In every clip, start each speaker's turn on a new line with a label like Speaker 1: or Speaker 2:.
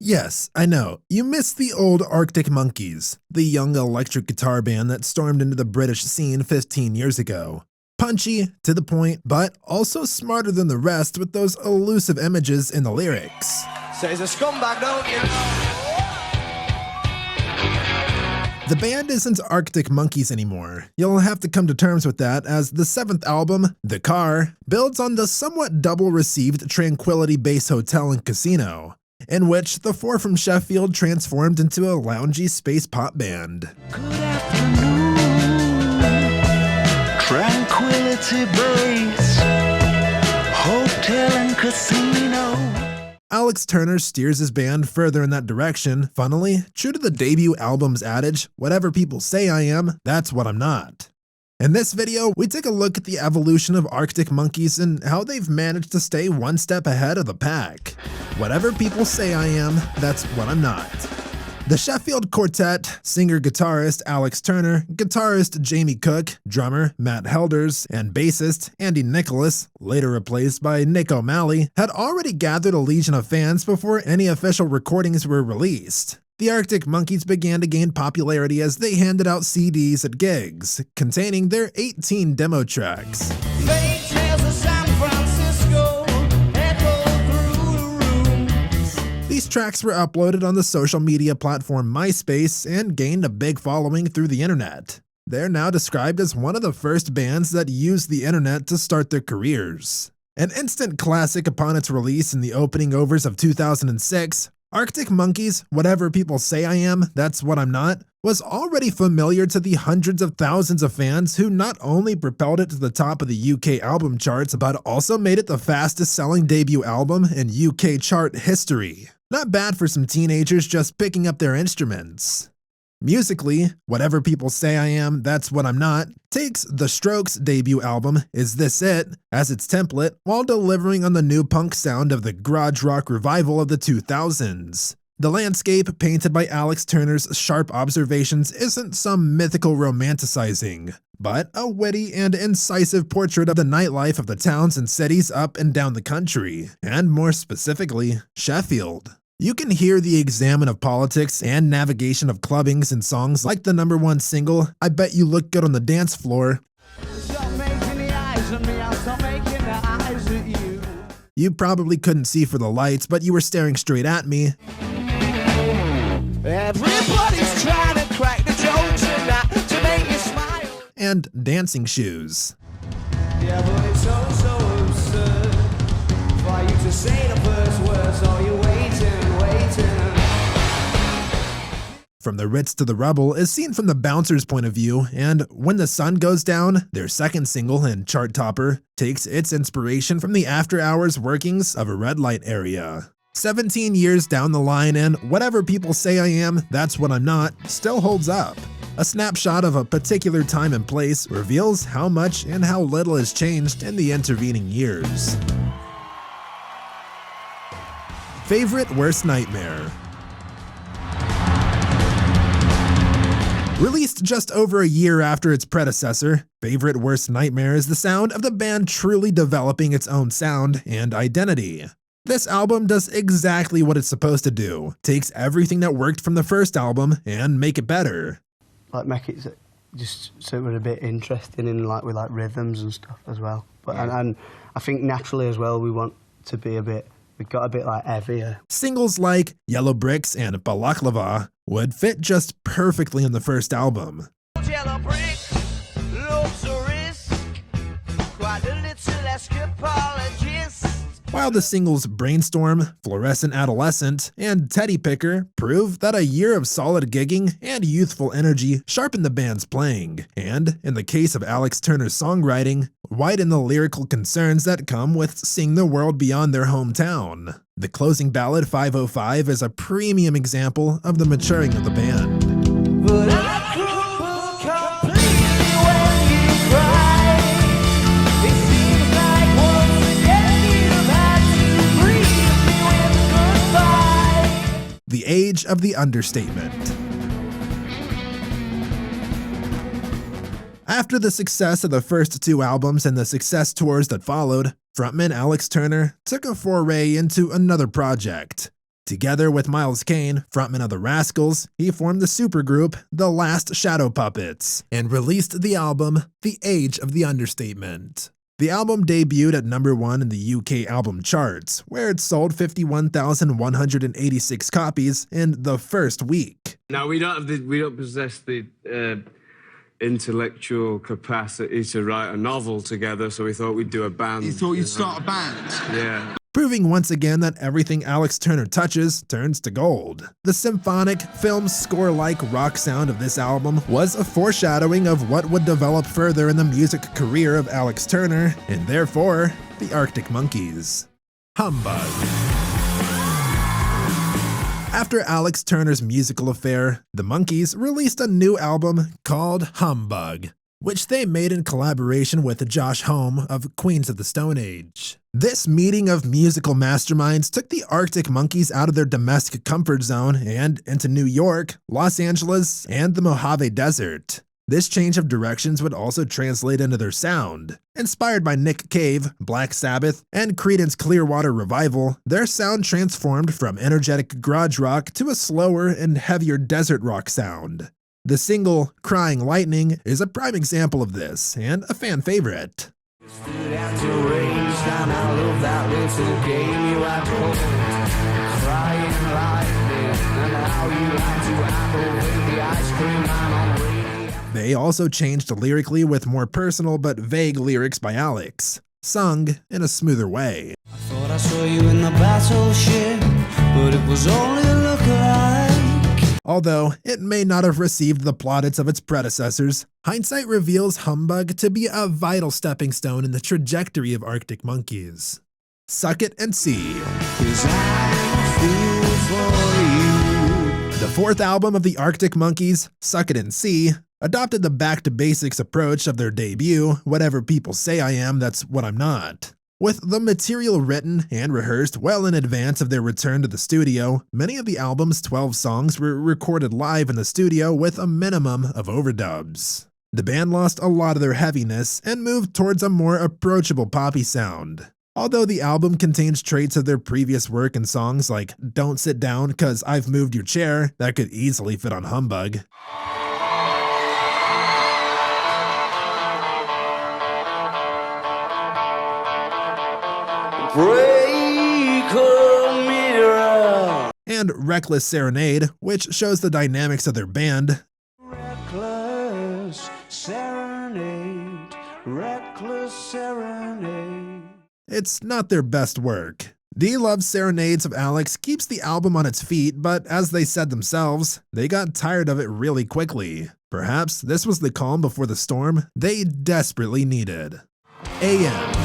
Speaker 1: Yes, I know. You missed the old Arctic Monkeys, the young electric guitar band that stormed into the British scene 15 years ago. Punchy, to the point, but also smarter than the rest with those elusive images in the lyrics.
Speaker 2: So he's a scumbag, don't you?
Speaker 1: The band isn't Arctic Monkeys anymore. You'll have to come to terms with that, as the 7th album, The Car, builds on the somewhat double-received Tranquility Base Hotel and Casino, in which the 4 from Sheffield transformed into a loungy space pop band.
Speaker 3: Good afternoon, Tranquility Base, Hotel and Casino.
Speaker 1: Alex Turner steers his band further in that direction, funnily, true to the debut album's adage, whatever people say I am, that's what I'm not. In this video, we take a look at the evolution of Arctic Monkeys and how they've managed to stay one step ahead of the pack. Whatever people say I am, that's what I'm not. The Sheffield Quartet, singer-guitarist Alex Turner, guitarist Jamie Cook, drummer Matt Helders, and bassist Andy Nicholas, later replaced by Nick O'Malley, had already gathered a legion of fans before any official recordings were released. The Arctic Monkeys began to gain popularity as they handed out CDs at gigs, containing their 18 demo tracks. These tracks were uploaded on the social media platform MySpace and gained a big following through the internet. They're now described as one of the first bands that used the internet to start their careers. An instant classic upon its release in the opening overs of 2006, Arctic Monkeys, Whatever People Say I Am, That's What I'm Not, was already familiar to the hundreds of thousands of fans who not only propelled it to the top of the UK album charts, but also made it the fastest selling debut album in UK chart history. Not bad for some teenagers just picking up their instruments. Musically, Whatever People Say I Am, That's What I'm Not takes The Strokes' debut album, Is This It?, as its template, while delivering on the new punk sound of the garage rock revival of the 2000s. The landscape painted by Alex Turner's sharp observations isn't some mythical romanticizing, but a witty and incisive portrait of the nightlife of the towns and cities up and down the country, and more specifically, Sheffield. You can hear the examine of politics and navigation of clubbings in songs like the #1 single, I Bet You Look Good on the Dance Floor. You probably couldn't see for the lights, but you were staring straight at me.
Speaker 2: Everybody's trying to crack the jokes to make you smile.
Speaker 1: And Dancing Shoes.
Speaker 2: Yeah, but it's so absurd for you to say the first words, so you're waiting.
Speaker 1: From the Ritz to the Rubble is seen from the Bouncers' point of view, and When the Sun Goes Down, their second single and chart topper, takes its inspiration from the after-hours workings of a red light area. 17 years down the line, and Whatever People Say I Am, That's What I'm Not still holds up. A snapshot of a particular time and place reveals how much and how little has changed in the intervening years. Favorite Worst Nightmare. Released just over a year after its predecessor, Favorite Worst Nightmare is the sound of the band truly developing its own sound and identity. This album does exactly what it's supposed to do, takes everything that worked from the first album and make it better.
Speaker 4: Like make it just so it was a bit interesting in with rhythms and stuff as well. But and I think naturally as well we want to be we got a bit heavier.
Speaker 1: Singles like Yellow Bricks and Balaklava would fit just perfectly in the first album.
Speaker 2: Yellow brick, looks a risk, quite a little escapologist.
Speaker 1: While the singles Brainstorm, Fluorescent Adolescent, and Teddy Picker prove that a year of solid gigging and youthful energy sharpened the band's playing, and, in the case of Alex Turner's songwriting, widen the lyrical concerns that come with seeing the world beyond their hometown. The closing ballad 505 is a premium example of the maturing of the band.
Speaker 2: But I crumble completely when you cry. It seems like once again you've had to breathe me with goodbye.
Speaker 1: The age of the understatement. After the success of the first 2 albums and the success tours that followed, frontman Alex Turner took a foray into another project. Together with Miles Kane, frontman of the Rascals, he formed the supergroup The Last Shadow Puppets and released the album The Age of the Understatement. The album debuted at number 1 in the UK album charts, where it sold 51,186 copies in the first week.
Speaker 5: Now we don't possess the intellectual capacity to write a novel together, so we thought we'd do a band.
Speaker 6: You thought you'd start a band?
Speaker 5: Yeah.
Speaker 1: Proving once again that everything Alex Turner touches turns to gold. The symphonic, film score-like rock sound of this album was a foreshadowing of what would develop further in the music career of Alex Turner, and therefore, the Arctic Monkeys. Humbug. After Alex Turner's musical affair, the Monkees released a new album called Humbug, which they made in collaboration with Josh Homme of Queens of the Stone Age. This meeting of musical masterminds took the Arctic Monkeys out of their domestic comfort zone and into New York, Los Angeles, and the Mojave Desert. This change of directions would also translate into their sound. Inspired by Nick Cave, Black Sabbath, and Creedence Clearwater Revival, their sound transformed from energetic garage rock to a slower and heavier desert rock sound. The single, Crying Lightning, is a prime example of this, and a fan favorite.
Speaker 2: Stood at your range, and I love that little game you had home. Crying lightning, and how you like to apple with the ice cream man on radio.
Speaker 1: They also changed lyrically with more personal but vague lyrics by Alex, sung in a smoother way.
Speaker 2: I thought I saw you in the battleship, but it was only a lookalike.
Speaker 1: Although it may not have received the plaudits of its predecessors, hindsight reveals Humbug to be a vital stepping stone in the trajectory of Arctic Monkeys. Suck It and See.
Speaker 2: 'Cause I feel for you.
Speaker 1: The fourth album of the Arctic Monkeys, Suck It and See, adopted the back-to-basics approach of their debut, Whatever People Say I Am, That's What I'm Not. With the material written and rehearsed well in advance of their return to the studio, many of the album's 12 songs were recorded live in the studio with a minimum of overdubs. The band lost a lot of their heaviness and moved towards a more approachable poppy sound. Although the album contains traits of their previous work in songs like Don't Sit Down 'Cause I've Moved Your Chair that could easily fit on Humbug.
Speaker 2: Break a mirror.
Speaker 1: And Reckless Serenade, which shows the dynamics of their band.
Speaker 2: Reckless serenade. Reckless serenade.
Speaker 1: It's not their best work. The Love Serenades of Alex keeps the album on its feet, but as they said themselves, they got tired of it really quickly. Perhaps this was the calm before the storm they desperately needed. AM.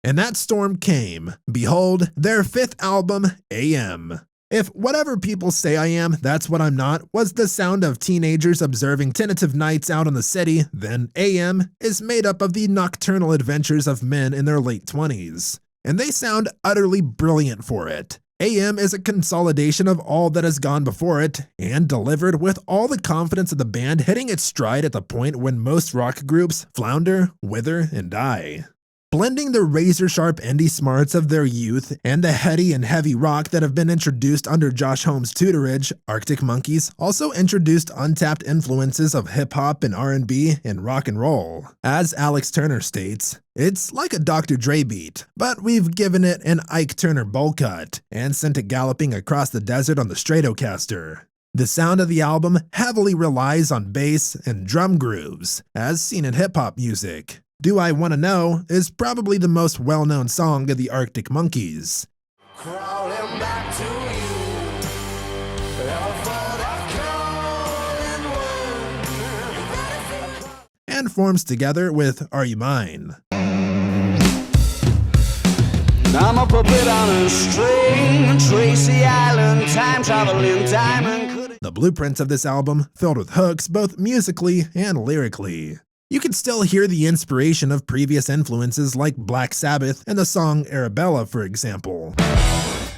Speaker 1: And that storm came. Behold, their fifth album, AM. If Whatever People Say I Am, That's What I'm Not was the sound of teenagers observing tentative nights out in the city, then AM is made up of the nocturnal adventures of men in their late 20s. And they sound utterly brilliant for it. AM is a consolidation of all that has gone before it, and delivered with all the confidence of the band hitting its stride at the point when most rock groups flounder, wither, and die. Blending the razor-sharp indie smarts of their youth and the heady and heavy rock that have been introduced under Josh Homme's tutorage, Arctic Monkeys also introduced untapped influences of hip-hop and R&B and rock and roll. As Alex Turner states, it's like a Dr. Dre beat, but we've given it an Ike Turner bowl cut and sent it galloping across the desert on the Stratocaster. The sound of the album heavily relies on bass and drum grooves, as seen in hip-hop music. Do I Wanna Know is probably the most well-known song of the Arctic Monkeys.
Speaker 2: Crawling back to you. Ever thought of calling one?
Speaker 1: And forms together with Are You Mine?
Speaker 2: I'm a puppet on a string. Tracy Island, time traveling diamond.
Speaker 1: The blueprints of this album filled with hooks both musically and lyrically. You can still hear the inspiration of previous influences like Black Sabbath and the song Arabella, for example.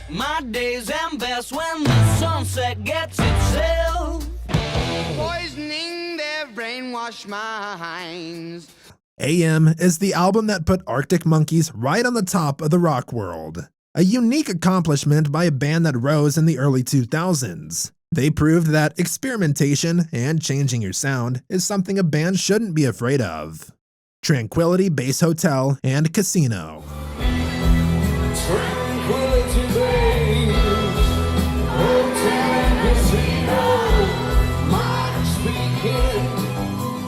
Speaker 2: My days end best when the sunset gets itself. Poisoning their brain wash my hands.
Speaker 1: AM is the album that put Arctic Monkeys right on the top of the rock world. A unique accomplishment by a band that rose in the early 2000s. They proved that experimentation and changing your sound is something a band shouldn't be afraid of. Tranquility Base Hotel and Casino.
Speaker 2: Tranquility Base, hotel and casino. Mark speaking.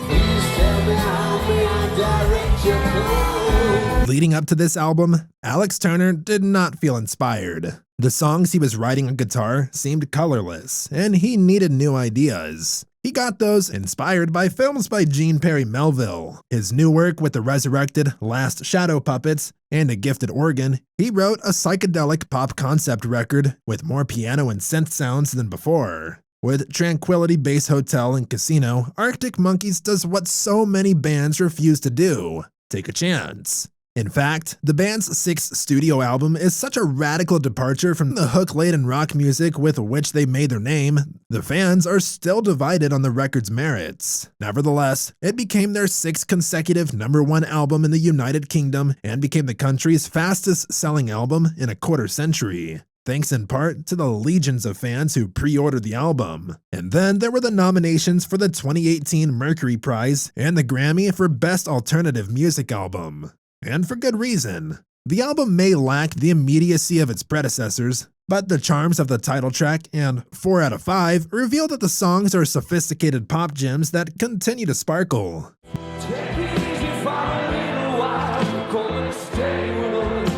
Speaker 2: Please tell me how may I direct your call.
Speaker 1: Leading up to this album, Alex Turner did not feel inspired. The songs he was writing on guitar seemed colorless, and he needed new ideas. He got those inspired by films by Jean Perry Melville, his new work with the resurrected Last Shadow Puppets, and a gifted organ. He wrote a psychedelic pop concept record with more piano and synth sounds than before. With Tranquility Base Hotel and Casino, Arctic Monkeys does what so many bands refuse to do: take a chance. In fact, the band's sixth studio album is such a radical departure from the hook-laden rock music with which they made their name, the fans are still divided on the record's merits. Nevertheless, it became their sixth consecutive #1 album in the United Kingdom and became the country's fastest-selling album in a quarter century, thanks in part to the legions of fans who pre-ordered the album. And then there were the nominations for the 2018 Mercury Prize and the Grammy for Best Alternative Music Album. And for good reason. The album may lack the immediacy of its predecessors, but the charms of the title track and 4 out of 5 reveal that the songs are sophisticated pop gems that continue to sparkle.
Speaker 2: Take it easy for a little while. Gonna stay with us.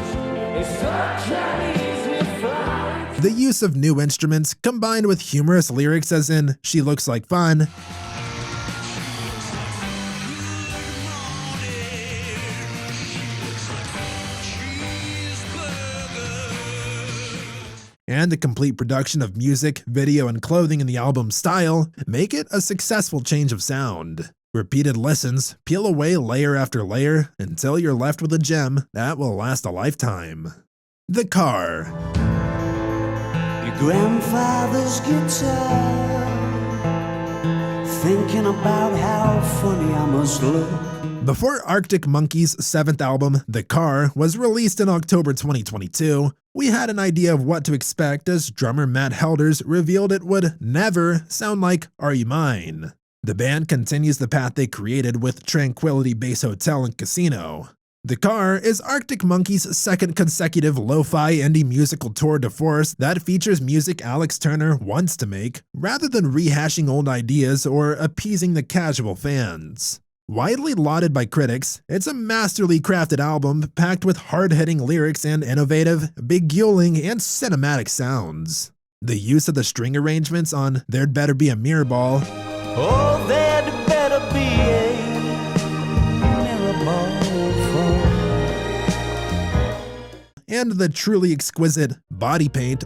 Speaker 2: It's such an easy flight.
Speaker 1: The use of new instruments combined with humorous lyrics as in "She looks like fun," and the complete production of music, video, and clothing in the album's style make it a successful change of sound. Repeated listens peel away layer after layer until you're left with a gem that will last a lifetime. The Car.
Speaker 3: Your grandfather's guitar, thinking about how funny I must look.
Speaker 1: Before Arctic Monkeys' 7th album, The Car, was released in October 2022, we had an idea of what to expect as drummer Matt Helders revealed it would never sound like Are You Mine? The band continues the path they created with Tranquility Base Hotel and Casino. The Car is Arctic Monkeys' second consecutive lo-fi indie musical tour de force that features music Alex Turner wants to make, rather than rehashing old ideas or appeasing the casual fans. Widely lauded by critics, it's a masterly crafted album packed with hard-hitting lyrics and innovative, beguiling, and cinematic sounds. The use of the string arrangements on There'd Better Be a Mirror Ball,
Speaker 3: Oh, there'd better be a mirror ball for.
Speaker 1: and the truly exquisite body paint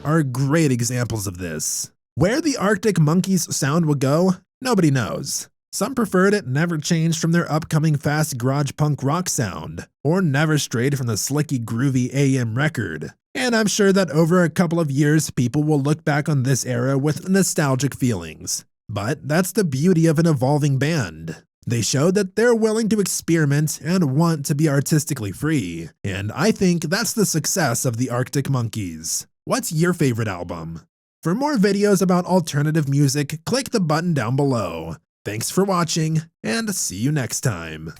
Speaker 1: are great examples of this. Where the Arctic Monkeys sound will go, nobody knows. Some preferred it never changed from their upcoming fast garage punk rock sound, or never strayed from the slicky groovy AM record. And I'm sure that over a couple of years, people will look back on this era with nostalgic feelings. But that's the beauty of an evolving band. They showed that they're willing to experiment and want to be artistically free. And I think that's the success of the Arctic Monkeys. What's your favorite album? For more videos about alternative music, click the button down below. Thanks for watching, and see you next time.